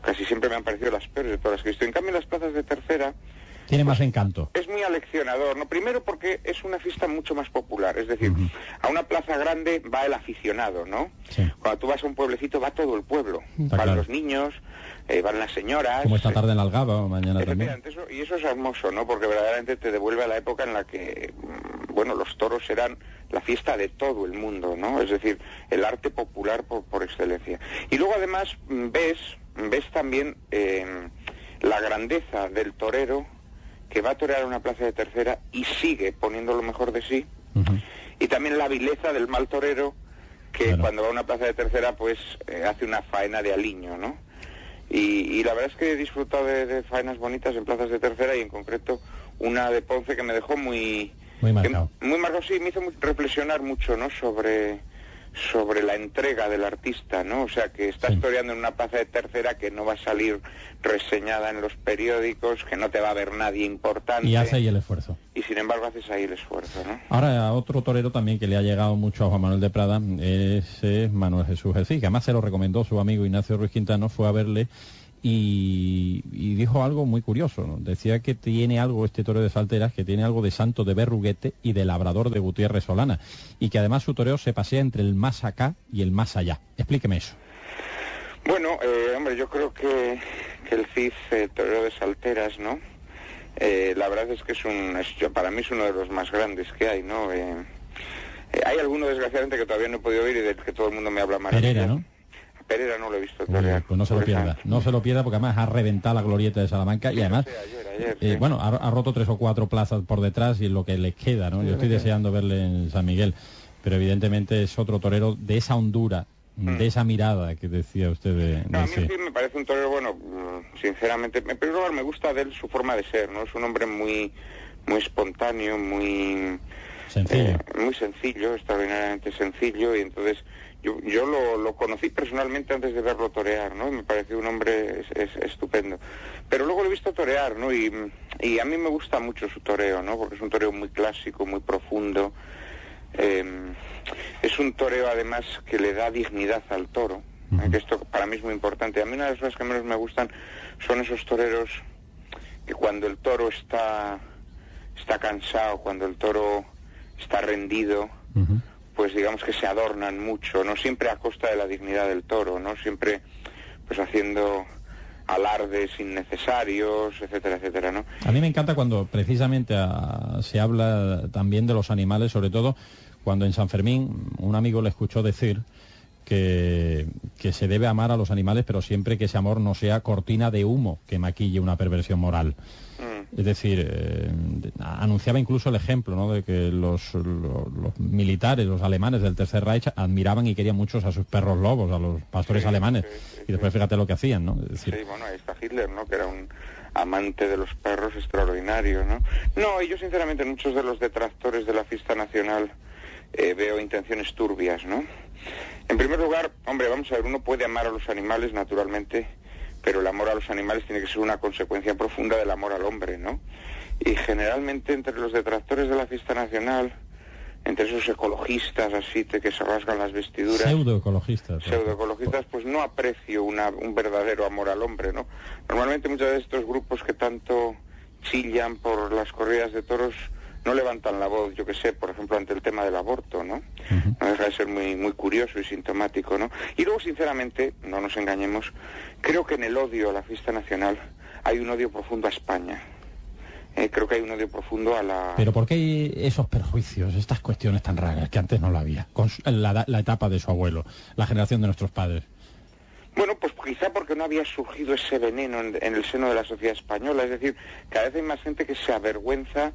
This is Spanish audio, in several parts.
casi siempre me han parecido las peores de todas las que he visto. En cambio, en las plazas de tercera... Tiene más encanto. Es muy aleccionador, ¿no? Primero porque es una fiesta mucho más popular, es decir, a una plaza grande va el aficionado, ¿no? Sí. Cuando tú vas a un pueblecito va todo el pueblo, Está van claro. los niños, van las señoras... Como esta tarde en la Algaba o mañana también. Y eso es hermoso, ¿no? Porque verdaderamente te devuelve a la época en la que, bueno, los toros eran la fiesta de todo el mundo, ¿no? Es decir, el arte popular por excelencia. Y luego además ves también la grandeza del torero que va a torear una plaza de tercera y sigue poniendo lo mejor de sí, y también la vileza del mal torero que cuando va a una plaza de tercera pues hace una faena de aliño, ¿no? Y la verdad es que he disfrutado de faenas bonitas en plazas de tercera, y en concreto una de Ponce que me dejó muy marcado. Muy marcado, sí, me hizo reflexionar mucho, ¿no? Sobre la entrega del artista, ¿no? O sea, que estás toreando en una plaza de tercera que no va a salir reseñada en los periódicos, que no te va a ver nadie importante. Y hace ahí el esfuerzo. Y sin embargo haces ahí el esfuerzo, ¿no? Ahora, otro torero también que le ha llegado mucho a Juan Manuel de Prada es Manuel Jesús Hercís, que además se lo recomendó su amigo Ignacio Ruiz Quintano, fue a verle y dijo algo muy curioso, ¿no? Decía que tiene algo, este toreo de Salteras, que tiene algo de Santo de Berruguete y de Labrador de Gutiérrez Solana, y que además su toreo se pasea entre el más acá y el más allá. Explíqueme eso. Bueno, hombre, yo creo que el Cid, torero de Salteras, ¿no? La verdad es que para mí es uno de los más grandes que hay, ¿no? Hay alguno, desgraciadamente, que todavía no he podido oír y del que todo el mundo me habla maravillas. Pereira, ¿no? Pereira no lo he visto torear. Pues no se lo pierda, no se lo pierda, porque además ha reventado la glorieta de Salamanca y además, ayer, bueno, ha roto 3 o 4 plazas por detrás y es lo que les queda, ¿no? Yo estoy deseando verle en San Miguel, pero evidentemente es otro torero de esa hondura, de esa mirada que decía usted de a mí sí me parece un torero, bueno, sinceramente, en primer lugar me gusta de él su forma de ser, ¿no? Es un hombre muy espontáneo, muy sencillo, extraordinariamente sencillo, y entonces yo lo conocí personalmente antes de verlo torear, ¿no? Y me pareció un hombre estupendo. Pero luego lo he visto torear, ¿no? Y a mí me gusta mucho su toreo, ¿no? Porque es un toreo muy clásico, muy profundo. Es un toreo además que le da dignidad al toro, que esto para mí es muy importante. A mí una de las cosas que menos me gustan son esos toreros que cuando el toro está cansado, cuando el toro está rendido, pues digamos que se adornan mucho, no siempre a costa de la dignidad del toro, no siempre pues haciendo alardes innecesarios, etcétera, etcétera, ¿no? A mí me encanta cuando precisamente se habla también de los animales, sobre todo cuando en San Fermín un amigo le escuchó decir que se debe amar a los animales, pero siempre que ese amor no sea cortina de humo que maquille una perversión moral. Es decir, anunciaba incluso el ejemplo, ¿no?, de que los militares, los alemanes del Tercer Reich admiraban y querían mucho a sus perros lobos, a los pastores alemanes, y después fíjate lo que hacían, ¿no? Es decir, sí, bueno, ahí está Hitler, ¿no?, que era un amante de los perros extraordinario, ¿no? No, y yo sinceramente en muchos de los detractores de la fiesta nacional veo intenciones turbias, ¿no? En primer lugar, hombre, vamos a ver, uno puede amar a los animales naturalmente, pero el amor a los animales tiene que ser una consecuencia profunda del amor al hombre, ¿no? Y generalmente entre los detractores de la fiesta nacional, entre esos ecologistas así que se rasgan las vestiduras, pseudoecologistas, pues no aprecio un verdadero amor al hombre, ¿no? Normalmente muchos de estos grupos que tanto chillan por las corridas de toros no levantan la voz, yo que sé, por ejemplo, ante el tema del aborto, ¿no? No deja de ser muy, muy curioso y sintomático, ¿no? Y luego, sinceramente, no nos engañemos, creo que en el odio a la fiesta nacional hay un odio profundo a España. Creo que hay un odio profundo a la... Pero ¿por qué hay esos perjuicios, estas cuestiones tan raras que antes no la había? Con la etapa de su abuelo, la generación de nuestros padres. Bueno, pues quizá porque no había surgido ese veneno en el seno de la sociedad española. Es decir, cada vez hay más gente que se avergüenza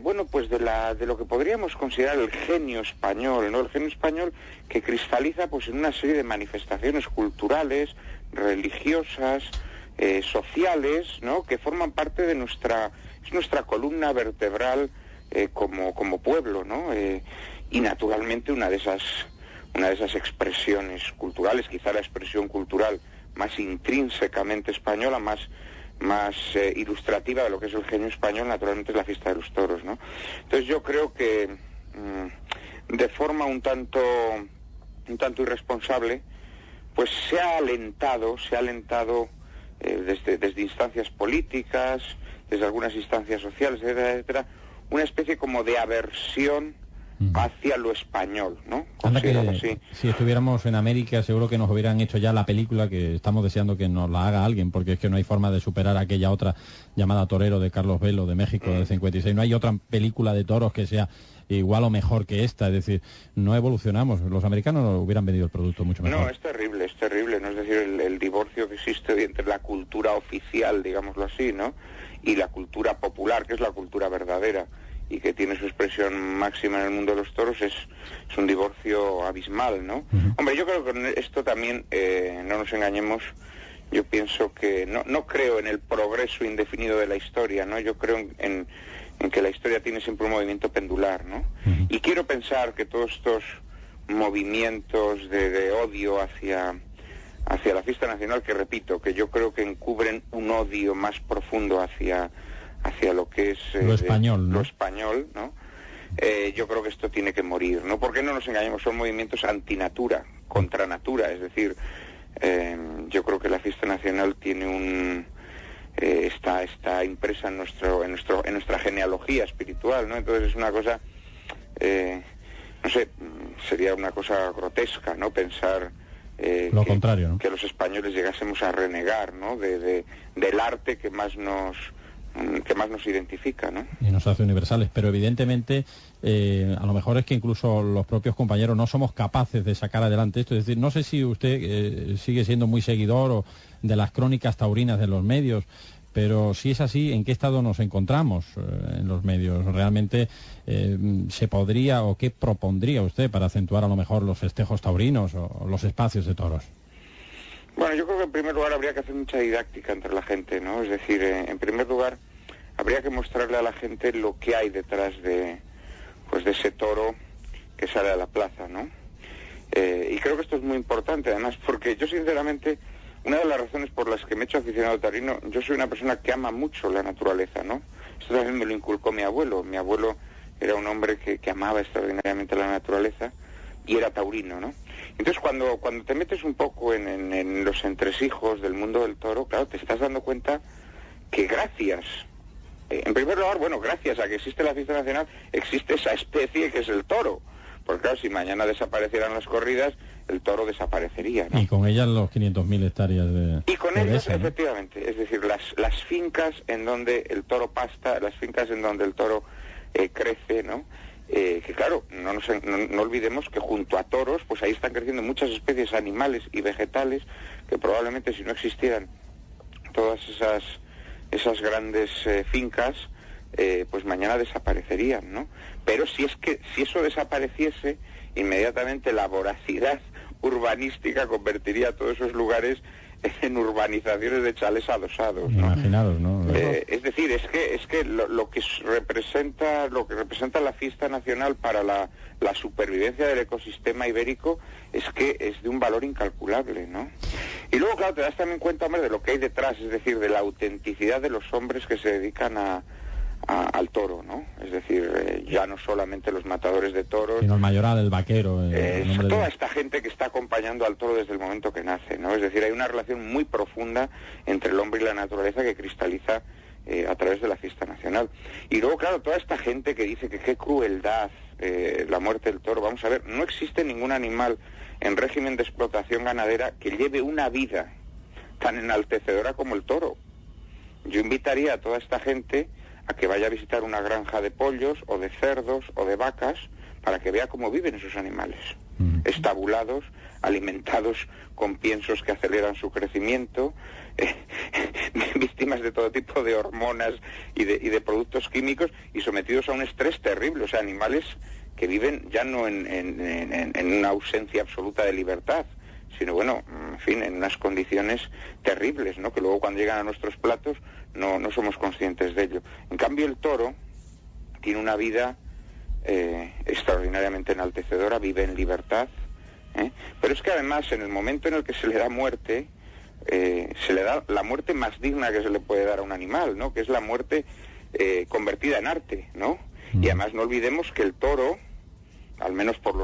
bueno, pues de lo que podríamos considerar el genio español, ¿no? El genio español que cristaliza pues en una serie de manifestaciones culturales, religiosas, sociales, ¿no? Que forman parte de nuestra columna vertebral como pueblo, ¿no? Y naturalmente una de esas expresiones culturales, quizá la expresión cultural más intrínsecamente española, más ilustrativa de lo que es el genio español, naturalmente es la fiesta de los toros, ¿no? Entonces yo creo que de forma un tanto irresponsable, pues se ha alentado desde instancias políticas, desde algunas instancias sociales, etcétera, etcétera, una especie como de aversión hacia lo español, ¿no? Anda que así. Si estuviéramos en América seguro que nos hubieran hecho ya la película que estamos deseando que nos la haga alguien, porque es que no hay forma de superar aquella otra llamada Torero de Carlos Velo de México del 56. No hay otra película de toros que sea igual o mejor que esta, es decir, no evolucionamos. Los americanos hubieran vendido el producto mucho mejor. No, es terrible, ¿no? Es decir, el divorcio que existe hoy entre la cultura oficial, digámoslo así, ¿no?, y la cultura popular, que es la cultura verdadera y que tiene su expresión máxima en el mundo de los toros, es un divorcio abismal, ¿no? Hombre, yo creo que esto también, no nos engañemos, yo pienso que no creo en el progreso indefinido de la historia, ¿no? Yo creo en que la historia tiene siempre un movimiento pendular, ¿no? Y quiero pensar que todos estos movimientos de odio hacia la fiesta nacional, que repito, que yo creo que encubren un odio más profundo hacia lo que es lo español, ¿no? Lo español, ¿no? Yo creo que esto tiene que morir, ¿no? Porque no nos engañemos, son movimientos antinatura, contra natura, es decir, yo creo que la fiesta nacional tiene está impresa en nuestra genealogía espiritual, ¿no? Entonces es una cosa, no sé, sería una cosa grotesca, ¿no? Pensar lo contrario, ¿no?, que los españoles llegásemos a renegar, ¿no?, del arte que más nos identifica, ¿no? Y nos hace universales, pero evidentemente a lo mejor es que incluso los propios compañeros no somos capaces de sacar adelante esto. Es decir, no sé si usted sigue siendo muy seguidor de las crónicas taurinas de los medios, pero si es así, ¿en qué estado nos encontramos en los medios? ¿Realmente se podría o qué propondría usted para acentuar a lo mejor los festejos taurinos o los espacios de toros? Bueno, yo creo que en primer lugar habría que hacer mucha didáctica entre la gente, ¿no? Es decir, en primer lugar habría que mostrarle a la gente lo que hay detrás de ese toro que sale a la plaza, ¿no? Y creo que esto es muy importante, además, porque yo sinceramente, una de las razones por las que me he hecho aficionado taurino, yo soy una persona que ama mucho la naturaleza, ¿no? Esto también me lo inculcó mi abuelo. Mi abuelo era un hombre que amaba extraordinariamente la naturaleza y era taurino, ¿no? Entonces cuando te metes un poco en los entresijos del mundo del toro, claro, te estás dando cuenta que gracias, en primer lugar, bueno, gracias a que existe la fiesta nacional, existe esa especie que es el toro. Porque claro, si mañana desaparecieran las corridas, el toro desaparecería, ¿no? Y con ellas los 500.000 hectáreas de... Y con ellas, ¿no? Efectivamente, es decir, las fincas en donde el toro pasta, las fincas en donde el toro crece, ¿no? Que claro, no olvidemos que junto a toros, pues ahí están creciendo muchas especies animales y vegetales que probablemente si no existieran todas esas grandes fincas, pues mañana desaparecerían, ¿no? Pero si eso desapareciese, inmediatamente la voracidad urbanística convertiría todos esos lugares en urbanizaciones de chales adosados, ¿no? Imaginados, ¿no? Es decir, es que lo que representa la fiesta nacional para la supervivencia del ecosistema ibérico es que es de un valor incalculable, ¿no? Y luego, claro, te das también cuenta, hombre, de lo que hay detrás, es decir, de la autenticidad de los hombres que se dedican al toro, ¿no? Es decir, ya no solamente los matadores de toros, sino el mayoral, el vaquero, toda esta gente que está acompañando al toro desde el momento que nace, ¿no? Es decir, hay una relación muy profunda entre el hombre y la naturaleza que cristaliza a través de la fiesta nacional. Y luego, claro, toda esta gente que dice que qué crueldad la muerte del toro. Vamos a ver, no existe ningún animal en régimen de explotación ganadera que lleve una vida tan enaltecedora como el toro. Yo invitaría a toda esta gente a que vaya a visitar una granja de pollos o de cerdos o de vacas para que vea cómo viven esos animales, estabulados, alimentados con piensos que aceleran su crecimiento, víctimas de todo tipo de hormonas y de productos químicos y sometidos a un estrés terrible, o sea, animales que viven ya no en una ausencia absoluta de libertad, sino bueno, en fin, en unas condiciones terribles, ¿no? Que luego cuando llegan a nuestros platos no somos conscientes de ello. En cambio el toro tiene una vida extraordinariamente enaltecedora, vive en libertad, pero es que además en el momento en el que se le da muerte, se le da la muerte más digna que se le puede dar a un animal, ¿no? Que es la muerte convertida en arte, ¿no? Y además no olvidemos que el toro, al menos por los